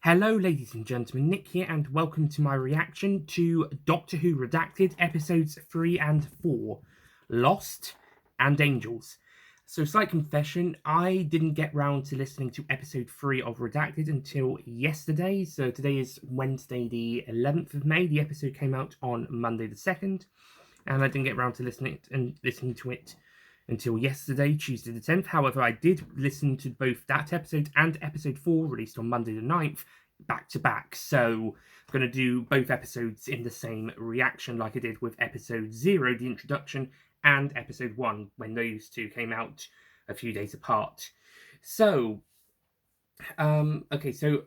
Hello, ladies and gentlemen, Nick here, and welcome to my reaction to Doctor Who Redacted episodes 3 and 4, Lost and Angels. So, slight confession, I didn't get round to listening to episode 3 of Redacted until yesterday. So, today is Wednesday, the 11th of May. The episode came out on Monday, the 2nd, and I didn't get round to listening to it until yesterday, Tuesday the 10th. However, I did listen to both that episode and episode 4, released on Monday the 9th, back to back. So I'm going to do both episodes in the same reaction like I did with episode 0, the introduction, and episode 1, when those two came out a few days apart. So, so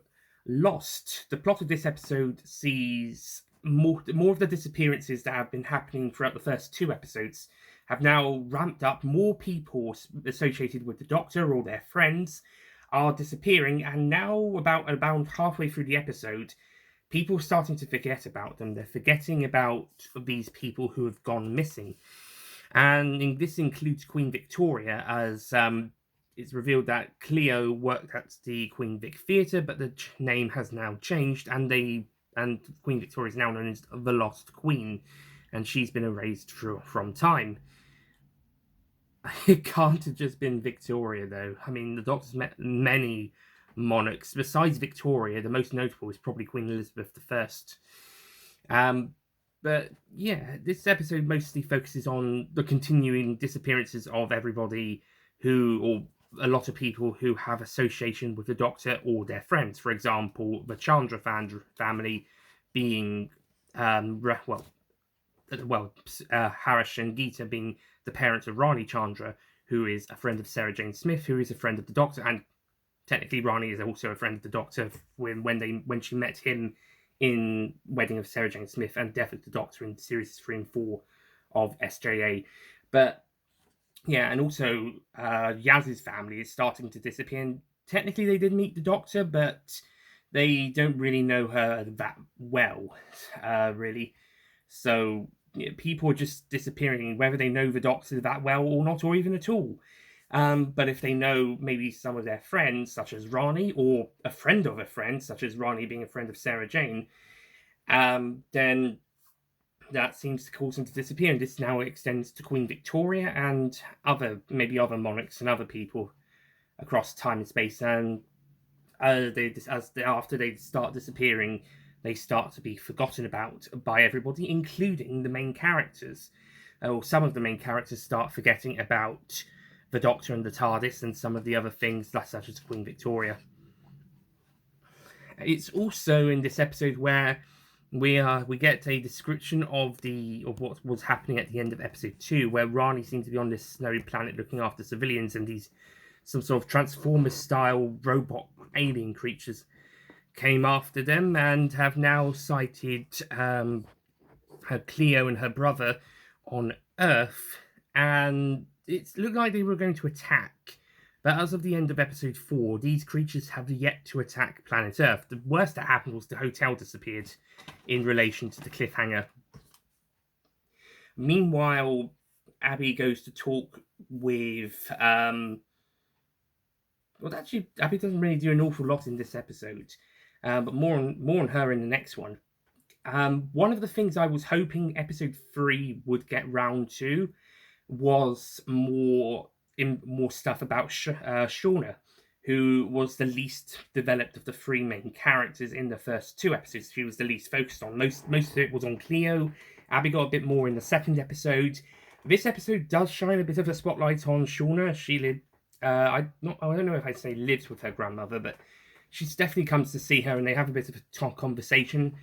Lost. The plot of this episode sees more of the disappearances that have been happening throughout the first 2 episodes have now ramped up. More people associated with the Doctor or their friends are disappearing, and now about halfway through the episode, people are starting to forget about them. They're forgetting about these people who have gone missing. And this includes Queen Victoria, as it's revealed that Cleo worked at the Queen Vic Theatre, but the name has now changed, and Queen Victoria is now known as the Lost Queen, and she's been erased from time. It can't have just been Victoria, though. I mean, the Doctor's met many monarchs. Besides Victoria, the most notable is probably Queen Elizabeth I. But yeah, this episode mostly focuses on the continuing disappearances of everybody or a lot of people who have association with the Doctor or their friends. For example, the Chandra family being, Harish and Geeta being the parents of Rani Chandra, who is a friend of Sarah Jane Smith, who is a friend of the Doctor, and technically Rani is also a friend of the Doctor when she met him in Wedding of Sarah Jane Smith and Death of the Doctor in series 3 and 4 of SJA. But yeah, and also Yaz's family is starting to disappear. And technically they did meet the Doctor, but they don't really know her that well, really. So people are just disappearing, whether they know the Doctor that well or not, or even at all. But if they know maybe some of their friends, such as Rani, or a friend of a friend, such as Rani being a friend of Sarah Jane, then that seems to cause them to disappear. And this now extends to Queen Victoria and other monarchs and other people across time and space. And after they start disappearing, they start to be forgotten about by everybody, including the main characters. Or some of the main characters start forgetting about the Doctor and the TARDIS and some of the other things, such as Queen Victoria. It's also in this episode where we get a description of what was happening at the end of episode 2, where Rani seems to be on this snowy planet looking after civilians, and some sort of Transformers-style robot alien creatures came after them and have now sighted her Cleo and her brother on Earth, and it looked like they were going to attack. But as of the end of episode 4, these creatures have yet to attack planet Earth. The worst that happened was the hotel disappeared in relation to the cliffhanger. Meanwhile, Abby goes to talk with Abby doesn't really do an awful lot in this episode, but more on her in the next one. One of the things I was hoping episode 3 would get round to was more stuff about Shauna, who was the least developed of the 3 main characters in the first 2 episodes. She was the least focused on. Most of it was on Cleo. Abby got a bit more in the second episode. This episode does shine a bit of a spotlight on Shauna. She lived. I don't know if I'd say lives with her grandmother, but she definitely comes to see her, and they have a bit of a conversation.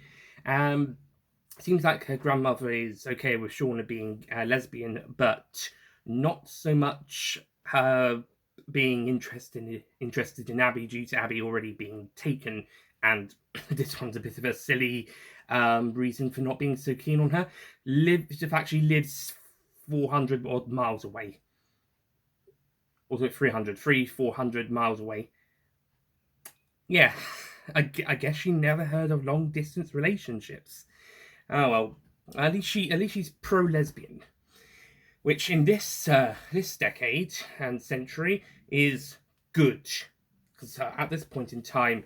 Seems like her grandmother is okay with Shauna being lesbian, but not so much her being interested in Abby, due to Abby already being taken. And this one's a bit of a silly reason for not being so keen on her. She lives 400 odd miles away. Or 400 miles away. Yeah, I guess she never heard of long distance relationships. Oh well, at least she's pro-lesbian, which in this decade and century is good, because at this point in time,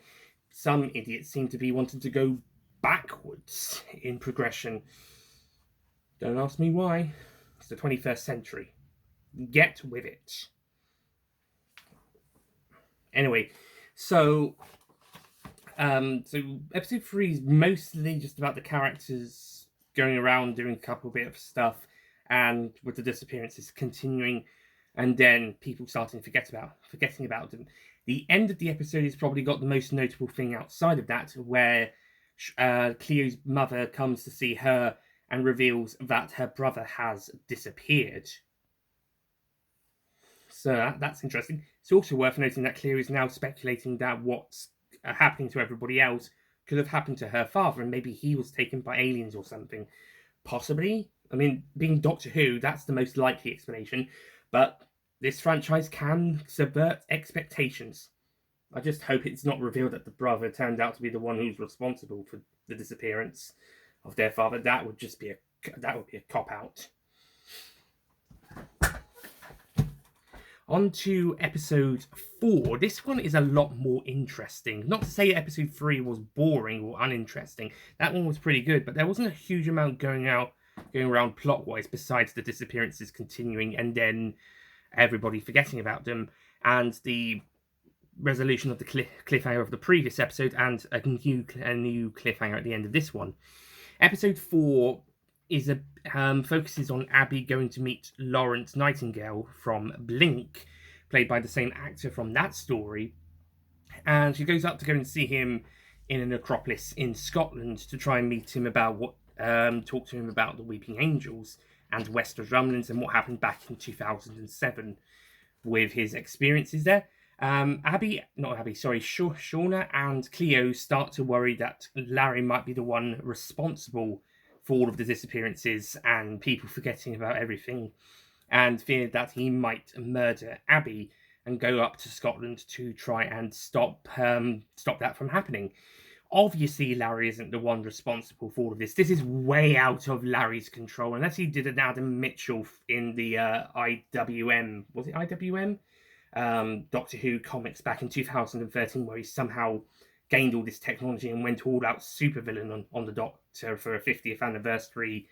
some idiots seem to be wanting to go backwards in progression. Don't ask me why. It's the 21st century. Get with it. Anyway, so episode 3 is mostly just about the characters going around doing a couple bit of stuff, and with the disappearances continuing, and then people starting forgetting about them. The end of the episode has probably got the most notable thing outside of that, where Cleo's mother comes to see her and reveals that her brother has disappeared. So that's interesting. It's also worth noting that Cleo is now speculating that what's happening to everybody else could have happened to her father, and maybe he was taken by aliens or something. Possibly. I mean, being Doctor Who, that's the most likely explanation. But this franchise can subvert expectations. I just hope it's not revealed that the brother turned out to be the one who's responsible for the disappearance of their father. That would be a cop-out. On to episode 4. This one is a lot more interesting. Not to say episode 3 was boring or uninteresting. That one was pretty good, but there wasn't a huge amount going around plot-wise besides the disappearances continuing and then everybody forgetting about them, and the resolution of the cliffhanger of the previous episode, and a new cliffhanger at the end of this one. Episode 4 is focuses on Abby going to meet Lawrence Nightingale from Blink, played by the same actor from that story, and she goes up to go and see him in an necropolis in Scotland to try and meet him about talk to him about the Weeping Angels and West of Drumlands and what happened back in 2007 with his experiences there. Shauna and Cleo start to worry that Larry might be the one responsible for all of the disappearances and people forgetting about everything, and fear that he might murder Abby and go up to Scotland to try and stop that from happening. Obviously, Larry isn't the one responsible for all of this. This is way out of Larry's control, unless he did an Adam Mitchell in the IWM. Was it IWM? Doctor Who comics back in 2013, where he somehow gained all this technology and went all out supervillain on the Doctor for a 50th anniversary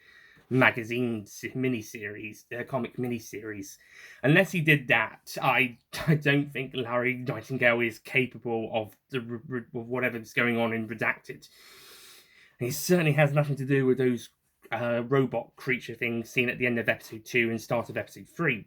magazine miniseries, comic miniseries. Unless he did that, I don't think Larry Nightingale is capable of whatever's going on in Redacted. And he certainly has nothing to do with those robot creature things seen at the end of episode 2 and start of episode 3.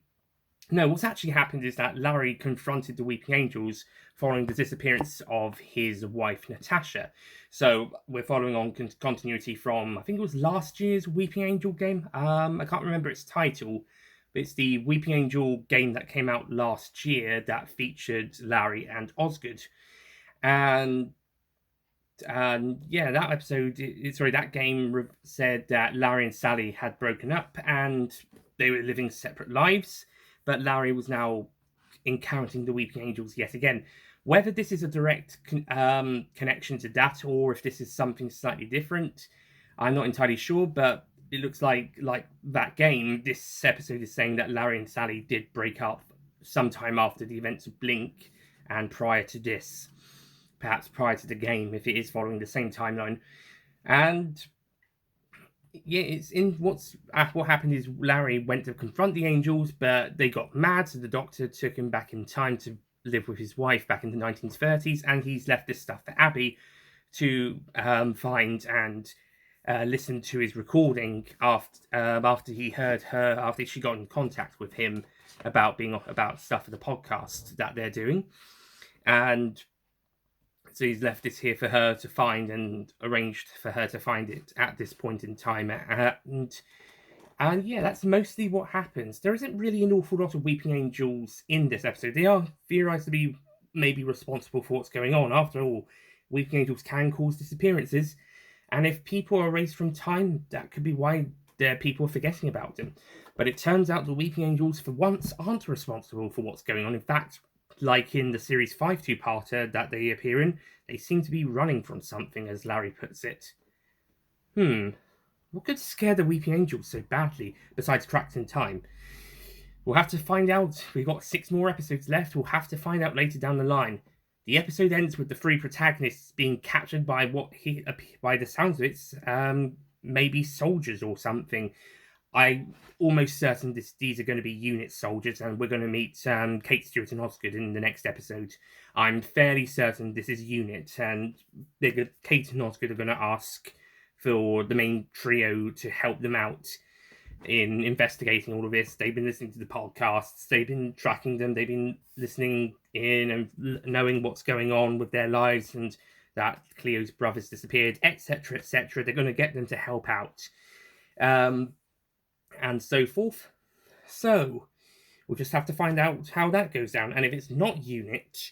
No, what's actually happened is that Larry confronted the Weeping Angels following the disappearance of his wife, Natasha. So we're following on continuity from, I think it was last year's Weeping Angel game. I can't remember its title, but it's the Weeping Angel game that came out last year that featured Larry and Osgood. And that game said that Larry and Sally had broken up and they were living separate lives. But Larry was now encountering the Weeping Angels yet again. Whether this is a direct connection to that, or if this is something slightly different, I'm not entirely sure. But it looks like that game, this episode is saying that Larry and Sally did break up sometime after the events of Blink and prior to this, perhaps prior to the game, if it is following the same timeline. And yeah, it's in what happened is Larry went to confront the Angels, but they got mad, so the Doctor took him back in time to live with his wife back in the 1930s, and he's left this stuff for Abby to find and listen to his recording after he heard her, after she got in contact with him about stuff for the podcast that they're doing. And so he's left this here for her to find and arranged for her to find it at this point in time. And yeah, that's mostly what happens. There isn't really an awful lot of Weeping Angels in this episode. They are theorized to be maybe responsible for what's going on. After all, Weeping Angels can cause disappearances. And if people are erased from time, that could be why people are forgetting about them. But it turns out the Weeping Angels, for once, aren't responsible for what's going on. In fact, like in the Series 5 two-parter that they appear in, they seem to be running from something, as Larry puts it. What could scare the Weeping Angels so badly, besides Trapped in Time? We'll have to find out. We've got 6 more episodes left. We'll have to find out later down the line. The episode ends with the three protagonists being captured by by the sounds of it, maybe soldiers or something. I'm almost certain these are going to be unit soldiers, and we're going to meet Kate Stewart and Osgood in the next episode. I'm fairly certain this is unit, and Kate and Osgood are going to ask for the main trio to help them out in investigating all of this. They've been listening to the podcasts, they've been tracking them, they've been listening in and knowing what's going on with their lives, and that Cleo's brother's disappeared, etc., etc. They're going to get them to help out. And so forth. So we'll just have to find out how that goes down. And if it's not unit,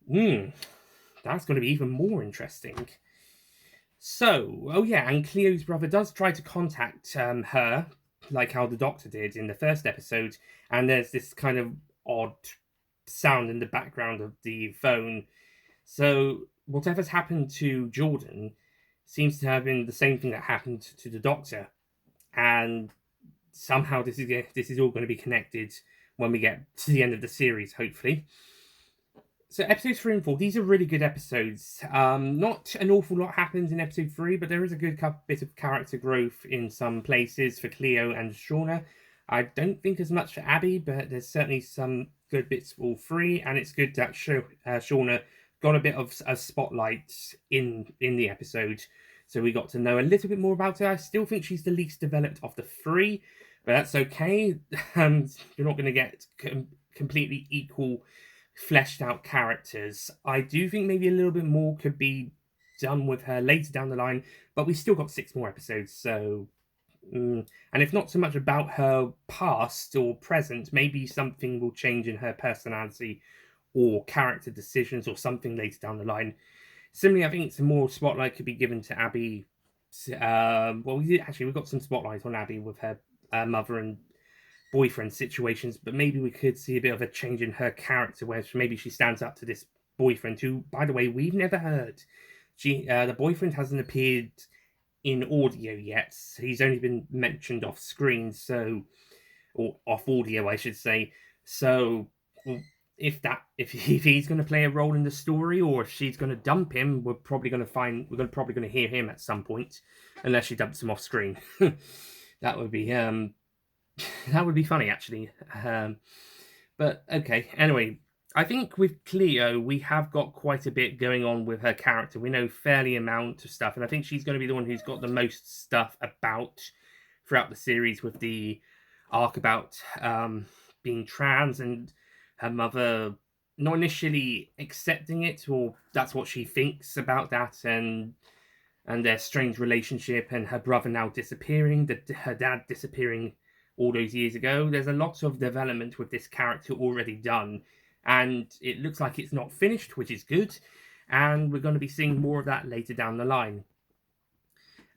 that's going to be even more interesting. So, oh yeah, and Cleo's brother does try to contact her, like how the Doctor did in the first episode, and there's this kind of odd sound in the background of the phone. So whatever's happened to Jordan seems to have been the same thing that happened to the Doctor, and somehow this is all going to be connected when we get to the end of the series, hopefully. So episodes 3 and 4, these are really good episodes. Not an awful lot happens in episode 3, but there is a good bit of character growth in some places for Cleo and Shauna. I don't think as much for Abby, but there's certainly some good bits for all three, and it's good that Shauna got a bit of a spotlight in the episode. So we got to know a little bit more about her. I still think she's the least developed of the three, but that's okay. You're not going to get completely equal, fleshed out characters. I do think maybe a little bit more could be done with her later down the line, but we still got 6 more episodes, so... and if not so much about her past or present, maybe something will change in her personality or character decisions or something later down the line. Similarly, I think some more spotlight could be given to Abby. We've got some spotlight on Abby with her mother and boyfriend situations, but maybe we could see a bit of a change in her character where maybe she stands up to this boyfriend who, by the way, we've never heard. The boyfriend hasn't appeared in audio yet. He's only been mentioned off screen, or off audio, I should say. So if he's going to play a role in the story, or if she's going to dump him, we're probably going to hear him at some point, unless she dumps him off screen. That would be funny, actually. But okay. Anyway, I think with Cleo, we have got quite a bit going on with her character. We know fairly amount of stuff, and I think she's going to be the one who's got the most stuff about throughout the series, with the arc about being trans and her mother not initially accepting it, or that's what she thinks about that, and their strange relationship, and her brother now disappearing, her dad disappearing all those years ago. There's a lot of development with this character already done, and it looks like it's not finished, which is good, and we're going to be seeing more of that later down the line.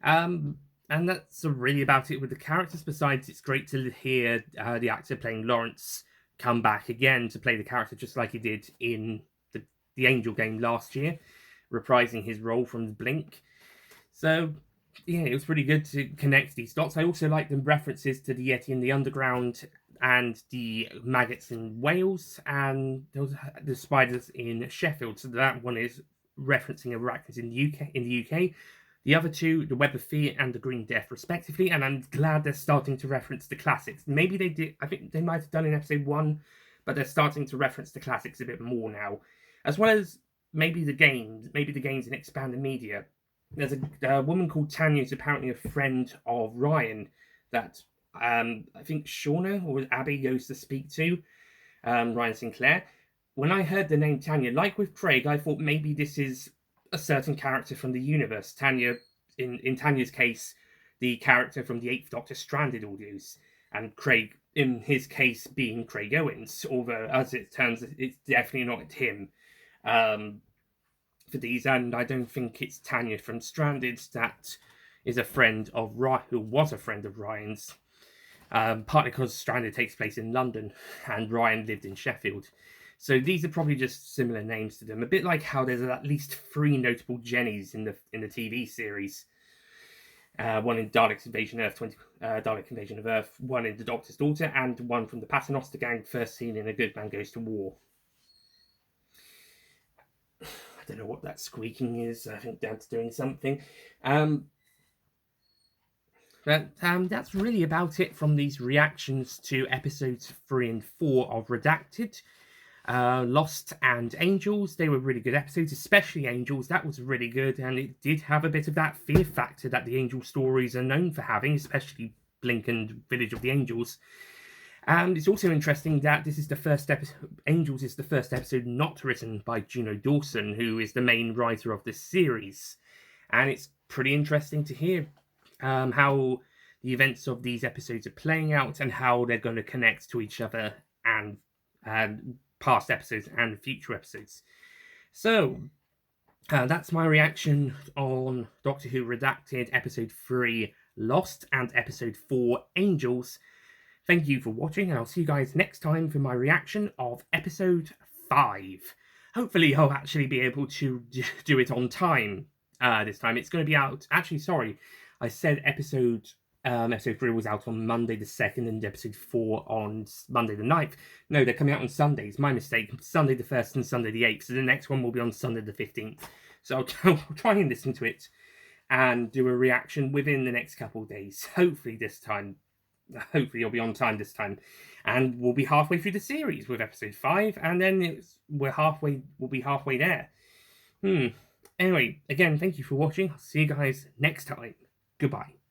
And that's really about it with the characters. Besides, it's great to hear the actor playing Lawrence come back again to play the character just like he did in the Angel game last year, reprising his role from Blink. So, yeah, it was pretty good to connect these dots. I also like the references to the Yeti in the Underground and the maggots in Wales, and the spiders in Sheffield. So that one is referencing arachnids in the UK. The other two, the Web of Fear and the Green Death, respectively, and I'm glad they're starting to reference the classics. Maybe they did, I think they might have done in episode 1, but they're starting to reference the classics a bit more now. As well as maybe the games in expanded media. There's a woman called Tanya who's apparently a friend of Ryan that I think Shauna or Abby goes to speak to, Ryan Sinclair. When I heard the name Tanya, like with Craig, I thought maybe this is a certain character from the universe. Tanya, in Tanya's case, the character from the 8th Doctor Stranded audios, and Craig, in his case, being Craig Owens, although, as it turns, it's definitely not him for these, and I don't think it's Tanya from Stranded that is a friend of Ryan, who was a friend of Ryan's, partly because Stranded takes place in London, and Ryan lived in Sheffield. So these are probably just similar names to them, a bit like how there's at least 3 notable Jennies in the TV series. One in Dalek's Invasion of Earth, one in The Doctor's Daughter, and one from the Paternoster Gang, first seen in A Good Man Goes to War. don't know what that squeaking is. I think Dad's doing something. But that's really about it from these reactions to episodes 3 and 4 of Redacted. Lost and Angels, they were really good episodes, especially Angels. That was really good, and it did have a bit of that fear factor that the Angel stories are known for having, especially Blink and Village of the Angels. And it's also interesting that this is the first episode. Angels is the first episode not written by Juno Dawson, who is the main writer of this series. And it's pretty interesting to hear how the events of these episodes are playing out and how they're going to connect to each other and past episodes and future episodes. So that's my reaction on Doctor Who Redacted episode 3 Lost and episode 4 Angels. Thank you for watching, and I'll see you guys next time for my reaction of episode 5. Hopefully I'll actually be able to do it on time this time. It's going to be out... Actually, sorry. I said episode 3 was out on Monday the 2nd and episode 4 on Monday the 9th. No, they're coming out on Sundays. My mistake. Sunday the 1st and Sunday the 8th. So the next one will be on Sunday the 15th. So I'll try and listen to it and do a reaction within the next couple of days. Hopefully you'll be on time this time, and we'll be halfway through the series with episode 5, and then we'll be halfway there. Anyway, again, thank you for watching. I'll see you guys next time. Goodbye.